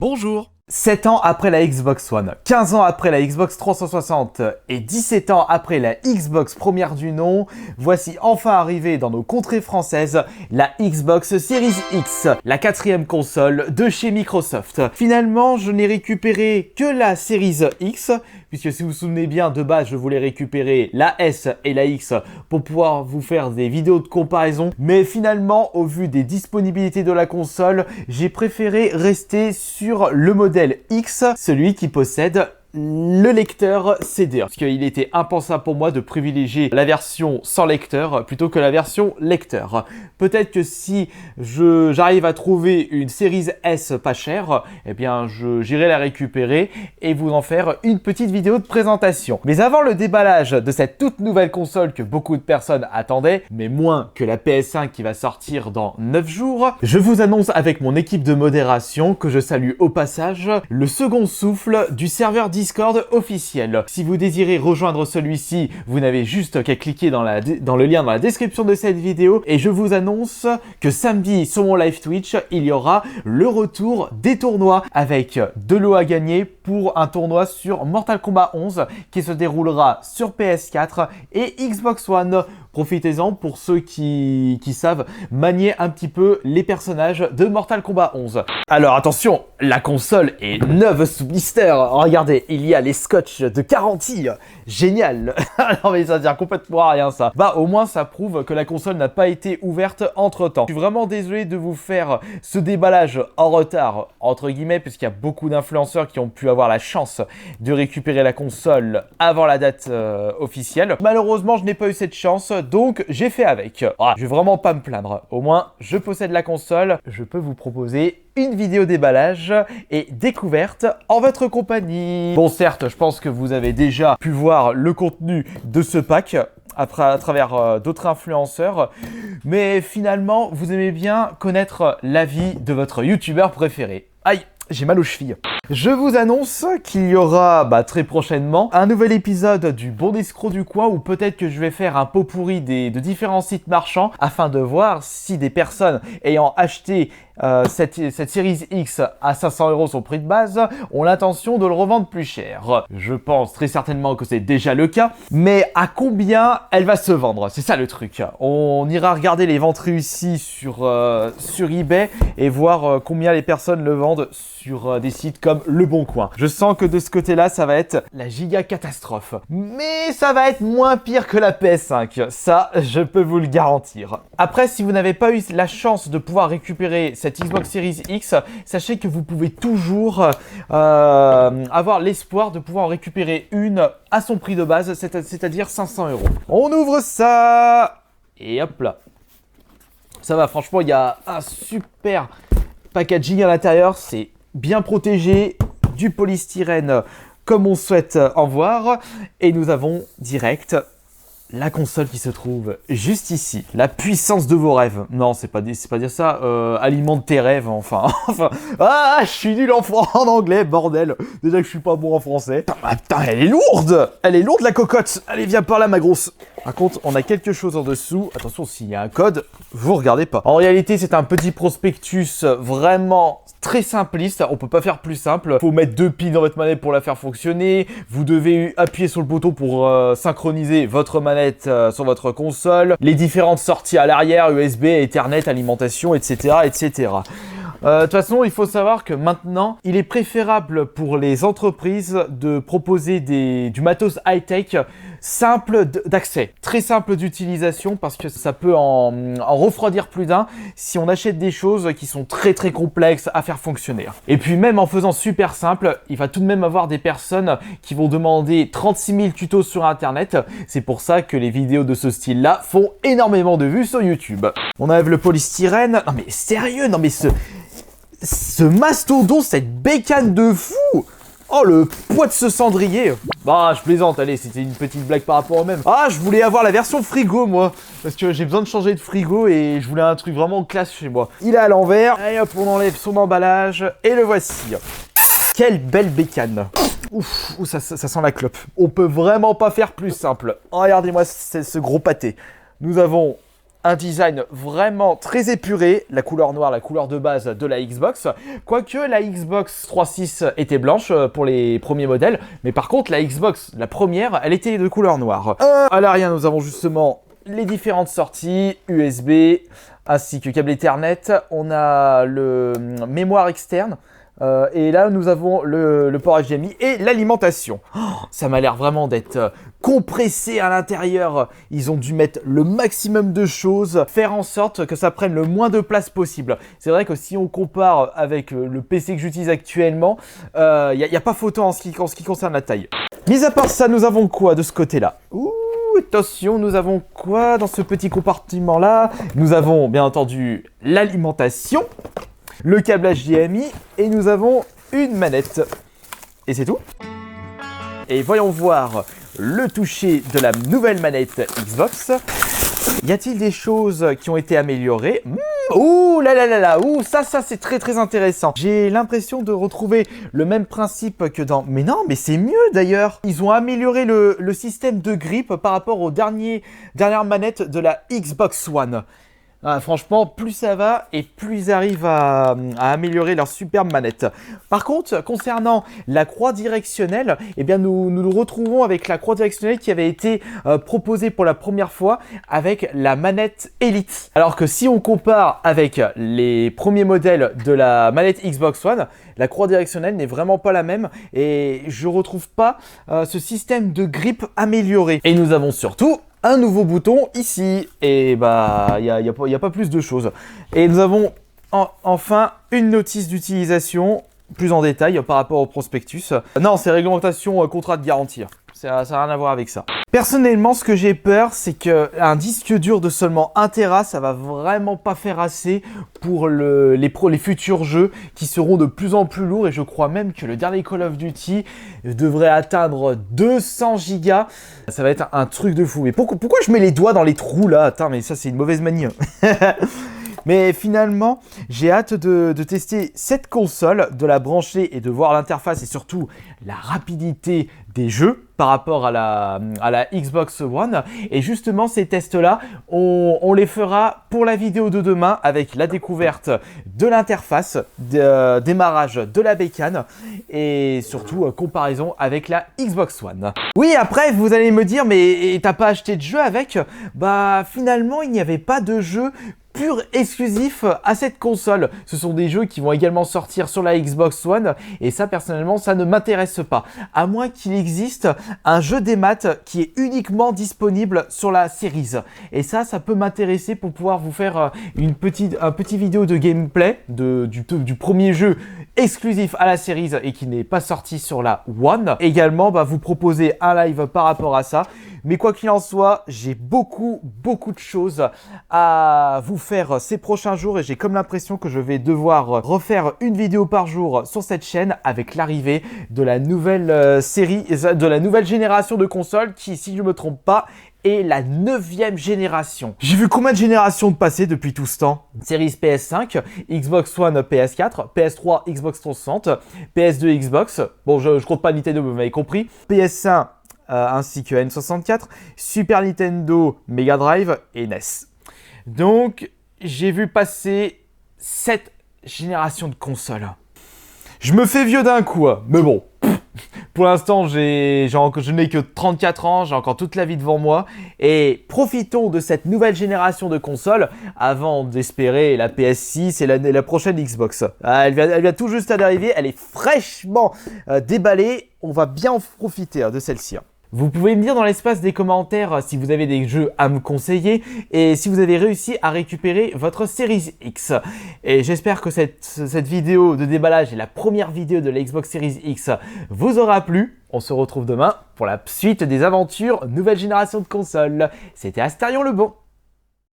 Bonjour. 7 ans après la Xbox One, 15 ans après la Xbox 360 et 17 ans après la Xbox première du nom, voici enfin arrivée dans nos contrées françaises la Xbox Series X, la quatrième console de chez Microsoft. Finalement, je n'ai récupéré que la Series X, puisque si vous vous souvenez bien, de base, je voulais récupérer la S et la X pour pouvoir vous faire des vidéos de comparaison. Mais finalement, au vu des disponibilités de la console, j'ai préféré rester sur le modèle X, celui qui possède le lecteur CD, parce qu'il était impensable pour moi de privilégier la version sans lecteur plutôt que la version lecteur. Peut-être que si j'arrive à trouver une Series S pas chère, eh bien j'irai la récupérer et vous en faire une petite vidéo de présentation. Mais avant le déballage de cette toute nouvelle console que beaucoup de personnes attendaient, mais moins que la PS5 qui va sortir dans 9 jours, je vous annonce avec mon équipe de modération, que je salue au passage, le second souffle du serveur Discord officiel. Si vous désirez rejoindre celui-ci, vous n'avez juste qu'à cliquer dans le lien dans la description de cette vidéo et je vous annonce que samedi sur mon live Twitch, il y aura le retour des tournois avec de l'eau à gagner pour un tournoi sur Mortal Kombat 11 qui se déroulera sur PS4 et Xbox One. Profitez-en pour ceux qui savent manier un petit peu les personnages de Mortal Kombat 11. Alors attention, la console est neuve sous blister. Regardez, il y a les scotch de garantie. Génial. Non mais ça sert complètement à rien ça. Bah au moins ça prouve que la console n'a pas été ouverte entre temps. Je suis vraiment désolé de vous faire ce déballage en retard, entre guillemets, puisqu'il y a beaucoup d'influenceurs qui ont pu avoir la chance de récupérer la console avant la date officielle. Malheureusement, je n'ai pas eu cette chance. Donc j'ai fait avec. Je vais vraiment pas me plaindre. Au moins, je possède la console. Je peux vous proposer une vidéo déballage et découverte en votre compagnie. Bon, certes, je pense que vous avez déjà pu voir le contenu de ce pack à travers d'autres influenceurs. Mais finalement, vous aimez bien connaître l'avis de votre youtubeur préféré. Aïe, j'ai mal aux chevilles. Je vous annonce qu'il y aura très prochainement un nouvel épisode du Bon Escroc du coin, ou peut-être que je vais faire un pot pourri de différents sites marchands afin de voir si des personnes ayant acheté cette Series X à 500 € son prix de base ont l'intention de le revendre plus cher. Je pense très certainement que c'est déjà le cas, mais à combien elle va se vendre? C'est ça le truc. On ira regarder les ventes réussies sur eBay et voir combien les personnes le vendent sur des sites comme Le Bon Coin. Je sens que de ce côté-là, ça va être la giga catastrophe. Mais ça va être moins pire que la PS5. Ça, je peux vous le garantir. Après, si vous n'avez pas eu la chance de pouvoir récupérer cette Xbox Series X, sachez que vous pouvez toujours avoir l'espoir de pouvoir en récupérer une à son prix de base, c'est-à-dire 500 €. On ouvre ça et hop là. Ça va, franchement, il y a un super packaging à l'intérieur, c'est bien protégé, du polystyrène comme on souhaite en voir. Et nous avons direct la console qui se trouve juste ici. La puissance de vos rêves. Non, c'est pas dire ça. Alimente tes rêves, enfin. Ah, je suis nul en anglais, bordel. Déjà que je suis pas bon en français. Putain, elle est lourde. Elle est lourde la cocotte. Allez, viens par là, ma grosse. Par contre, on a quelque chose en dessous. Attention, s'il y a un code, vous regardez pas. En réalité, c'est un petit prospectus vraiment très simpliste. On peut pas faire plus simple. Faut mettre 2 piles dans votre manette pour la faire fonctionner. Vous devez appuyer sur le bouton pour synchroniser votre manette sur votre console. Les différentes sorties à l'arrière, USB, Ethernet, alimentation, etc., etc. De toute façon, il faut savoir que maintenant, il est préférable pour les entreprises de proposer du matos high-tech simple d'accès, très simple d'utilisation, parce que ça peut en refroidir plus d'un si on achète des choses qui sont très très complexes à faire fonctionner. Et puis même en faisant super simple, il va tout de même avoir des personnes qui vont demander 36 000 tutos sur internet. C'est pour ça que les vidéos de ce style-là font énormément de vues sur YouTube. On enlève le polystyrène. Non mais sérieux, non mais ce mastodon, cette bécane de fou! Oh, le poids de ce cendrier! Bah, je plaisante, allez, c'était une petite blague par rapport au même. Ah, je voulais avoir la version frigo, moi, parce que j'ai besoin de changer de frigo et je voulais un truc vraiment classe chez moi. Il est à l'envers, et hop, on enlève son emballage, et le voici. Quelle belle bécane! Ouf, ça sent la clope. On peut vraiment pas faire plus simple. Regardez-moi ce gros pâté. Nous avons un design vraiment très épuré, la couleur noire, la couleur de base de la Xbox, quoique la Xbox 360 était blanche pour les premiers modèles, mais par contre la Xbox, la première, elle était de couleur noire. À l'arrière, nous avons justement les différentes sorties USB, ainsi que câble Ethernet, on a le mémoire externe, et là nous avons le port HDMI et l'alimentation. Oh, ça m'a l'air vraiment d'être compressé à l'intérieur. Ils ont dû mettre le maximum de choses, faire en sorte que ça prenne le moins de place possible. C'est vrai que si on compare avec le PC que j'utilise actuellement, il n'y a pas photo en ce qui concerne la taille. Mis à part ça, nous avons quoi de ce côté-là? Ouh, attention, nous avons quoi dans ce petit compartiment-là? Nous avons bien entendu l'alimentation, le câble HDMI et nous avons une manette. Et c'est tout. Et voyons voir le toucher de la nouvelle manette Xbox. Y a-t-il des choses qui ont été améliorées? Ouh là là là là, ouh, ça c'est très très intéressant. J'ai l'impression de retrouver le même principe que dans... Mais non, mais c'est mieux d'ailleurs. Ils ont amélioré le système de grip par rapport aux dernières manettes de la Xbox One. Ah, franchement, plus ça va et plus ils arrivent à améliorer leur superbe manette. Par contre, concernant la croix directionnelle, eh bien nous nous retrouvons avec la croix directionnelle qui avait été proposée pour la première fois avec la manette Elite. Alors que si on compare avec les premiers modèles de la manette Xbox One, la croix directionnelle n'est vraiment pas la même et je retrouve pas ce système de grip amélioré. Et nous avons surtout un nouveau bouton ici, et bah il y a pas plus de choses. Et nous avons enfin une notice d'utilisation plus en détail par rapport au prospectus. Non, c'est réglementation contrat de garantie. Ça n'a rien à voir avec ça. Personnellement, ce que j'ai peur, c'est qu'un disque dur de seulement 1 Tera, ça va vraiment pas faire assez pour les futurs jeux qui seront de plus en plus lourds. Et je crois même que le dernier Call of Duty devrait atteindre 200 gigas. Ça va être un truc de fou. Mais pourquoi je mets les doigts dans les trous là? Attends, mais ça c'est une mauvaise manie. Mais finalement, j'ai hâte de tester cette console, de la brancher et de voir l'interface et surtout la rapidité des jeux par rapport à la Xbox One. Et justement, ces tests-là, on les fera pour la vidéo de demain avec la découverte de l'interface, démarrage de la bécane et surtout comparaison avec la Xbox One. Oui, après, vous allez me dire, mais t'as pas acheté de jeu avec? Bah, finalement, il n'y avait pas de jeu pur exclusif à cette console. Ce sont des jeux qui vont également sortir sur la Xbox One et ça personnellement ça ne m'intéresse pas. À moins qu'il existe un jeu des maths qui est uniquement disponible sur la Series. Et ça peut m'intéresser pour pouvoir vous faire un petit vidéo de gameplay du premier jeu exclusif à la Series et qui n'est pas sorti sur la One. Également vous proposer un live par rapport à ça. Mais quoi qu'il en soit, j'ai beaucoup de choses à vous faire ces prochains jours et j'ai comme l'impression que je vais devoir refaire une vidéo par jour sur cette chaîne avec l'arrivée de la nouvelle de la nouvelle génération de consoles qui, si je ne me trompe pas, est la 9e génération. J'ai vu combien de générations de passer depuis tout ce temps? Series PS5, Xbox One PS4, PS3 Xbox 360, PS2 Xbox, bon je compte pas Nintendo, vous m'avez compris, PS1 ainsi que N64, Super Nintendo, Mega Drive et NES. Donc, j'ai vu passer 7 générations de consoles. Je me fais vieux d'un coup, mais bon. Pour l'instant, je n'ai que 34 ans, j'ai encore toute la vie devant moi. Et profitons de cette nouvelle génération de consoles avant d'espérer la PS6 et la prochaine Xbox. Elle vient tout juste d'arriver, elle est fraîchement déballée. On va bien en profiter de celle-ci. Vous pouvez me dire dans l'espace des commentaires si vous avez des jeux à me conseiller et si vous avez réussi à récupérer votre Series X. Et j'espère que cette vidéo de déballage et la première vidéo de la Xbox Series X vous aura plu. On se retrouve demain pour la suite des aventures nouvelle génération de consoles. C'était Astérion le Bon.